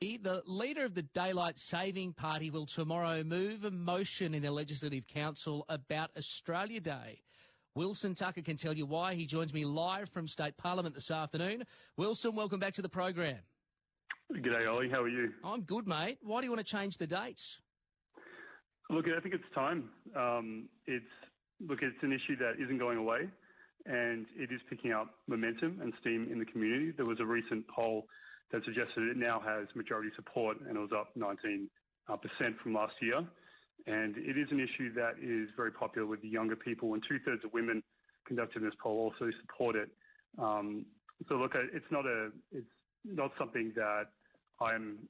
The leader of the Daylight Saving Party will tomorrow move a motion in the Legislative Council about Australia Day. Wilson Tucker can tell you why. He joins me live from State Parliament this afternoon. Wilson, welcome back to the program. G'day, Ollie. How are you? I'm good, mate. Why do you want to change the dates? Look, I think it's time. It's an issue that isn't going away, and it is picking up momentum and steam in the community. There was a recent poll that suggested it now has majority support, and it was up 19% from last year. And it is an issue that is very popular with the younger people, and 2/3 of women conducted this poll also support it. So look, it's not something that I'm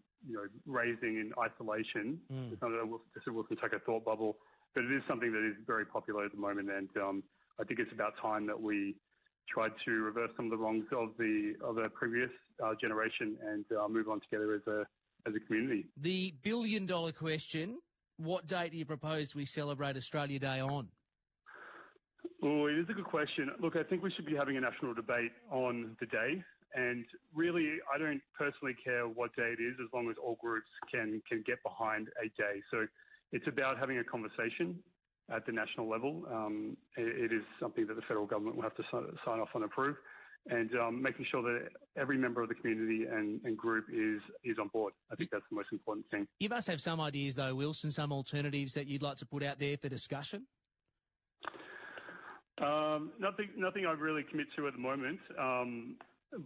raising in isolation. It's not a Wilson Tucker thought bubble, but it is something that is very popular at the moment, and I think it's about time that we tried to reverse some of the wrongs of the previous generation and move on together as a community. The billion-dollar question: what date do you propose we celebrate Australia Day on? Oh, it is a good question. Look, I think we should be having a national debate on the day, and really, I don't personally care what day it is as long as all groups can get behind a day. So it's about having a conversation at the national level. It is something that the federal government will have to sign off and approve, and making sure that every member of the community and group is on board. I think that's the most important thing. You must have some ideas, though, Wilson, some alternatives that you'd like to put out there for discussion? Nothing I really commit to at the moment.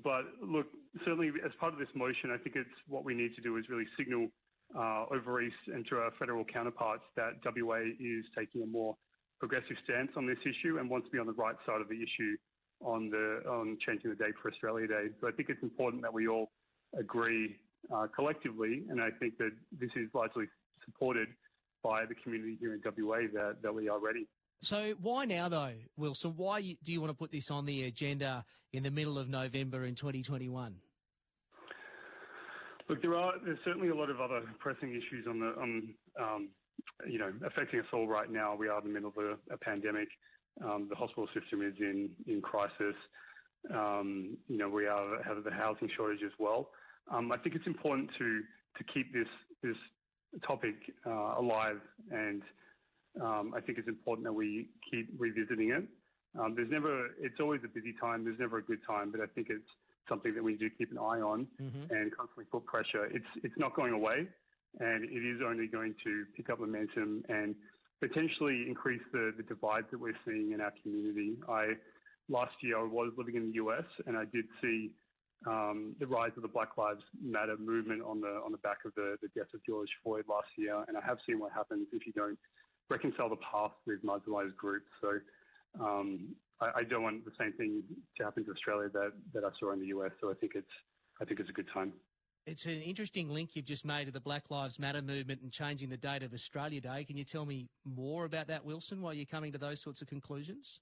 But look, certainly as part of this motion, I think it's what we need to do is really signal over East and to our federal counterparts that WA is taking a more progressive stance on this issue and wants to be on the right side of the issue on changing the date for Australia Day. So I think it's important that we all agree collectively, and I think that this is largely supported by the community here in WA that we are ready. So why now, though, Wilson? Why do you want to put this on the agenda in the middle of November in 2021? Look, there's certainly a lot of other pressing issues affecting us all right now. We are in the middle of a pandemic. The hospital system is in crisis. We have the housing shortage as well. I think it's important to keep this topic alive, and I think it's important that we keep revisiting it. It's always a busy time. There's never a good time, but I think it's something that we do keep an eye on and constantly put pressure. It's not going away, and it is only going to pick up momentum and potentially increase the divides that we're seeing in our community. Last year I was living in the US, and I did see the rise of the Black Lives Matter movement on the back of the death of George Floyd last year, and I have seen what happens if you don't reconcile the past with marginalised groups. So I don't want the same thing to happen to Australia that I saw in the US. So I think it's a good time. It's an interesting link you've just made of the Black Lives Matter movement and changing the date of Australia Day. Can you tell me more about that, Wilson, why you're coming to those sorts of conclusions?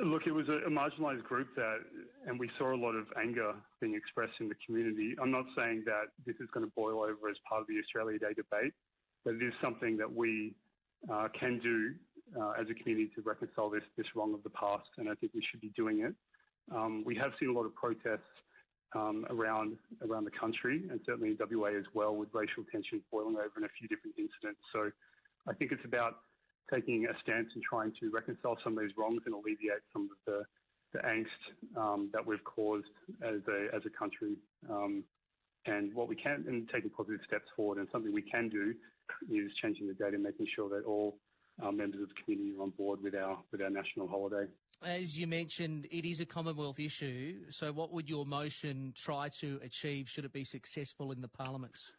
Look, it was a marginalised group and we saw a lot of anger being expressed in the community. I'm not saying that this is going to boil over as part of the Australia Day debate, but it is something that we can do as a community to reconcile this wrong of the past, and I think we should be doing it. We have seen a lot of protests around the country, and certainly in WA as well, with racial tension boiling over in a few different incidents. So I think it's about taking a stance and trying to reconcile some of these wrongs and alleviate some of the angst that we've caused as a country. And what we can, and taking positive steps forward, and something we can do is changing the date and making sure that all members of the community are on board with our national holiday. As you mentioned, it is a Commonwealth issue. So what would your motion try to achieve should it be successful in the parliaments?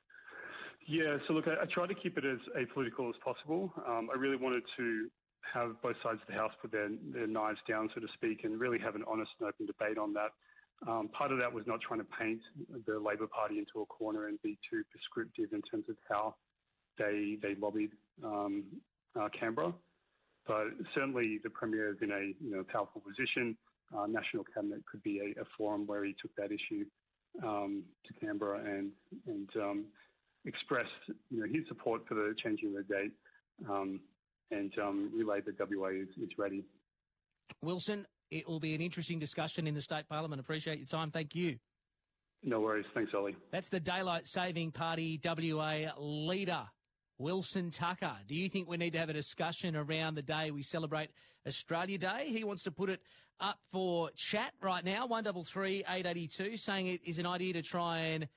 Yeah, so look, I try to keep it as apolitical as possible. I really wanted to have both sides of the House put their knives down, so to speak, and really have an honest and open debate on that. Part of that was not trying to paint the Labor Party into a corner and be too prescriptive in terms of how they lobbied Canberra. But certainly the Premier is in a powerful position. National Cabinet could be a forum where he took that issue to Canberra and expressed his support for the changing of the date and relayed that WA is ready. Wilson, it will be an interesting discussion in the State Parliament. Appreciate your time. Thank you. No worries. Thanks, Ollie. That's the Daylight Saving Party WA leader, Wilson Tucker. Do you think we need to have a discussion around the day we celebrate Australia Day? He wants to put it up for chat right now, 133 882, saying it is an idea to try and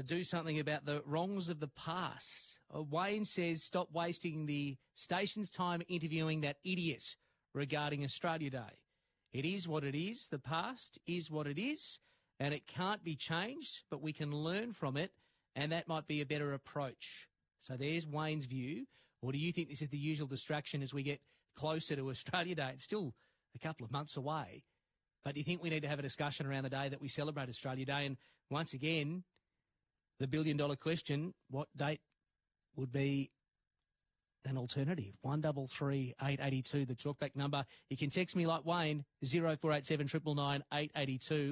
do something about the wrongs of the past. Wayne says, stop wasting the station's time interviewing that idiot regarding Australia Day. It is what it is. The past is what it is, and it can't be changed, but we can learn from it, and that might be a better approach. So there's Wayne's view. Or do you think this is the usual distraction as we get closer to Australia Day? It's still a couple of months away. But do you think we need to have a discussion around the day that we celebrate Australia Day? And once again, the billion-dollar question, what date would be an alternative? 133 882, the talkback number. You can text me like Wayne, 0487 999 882.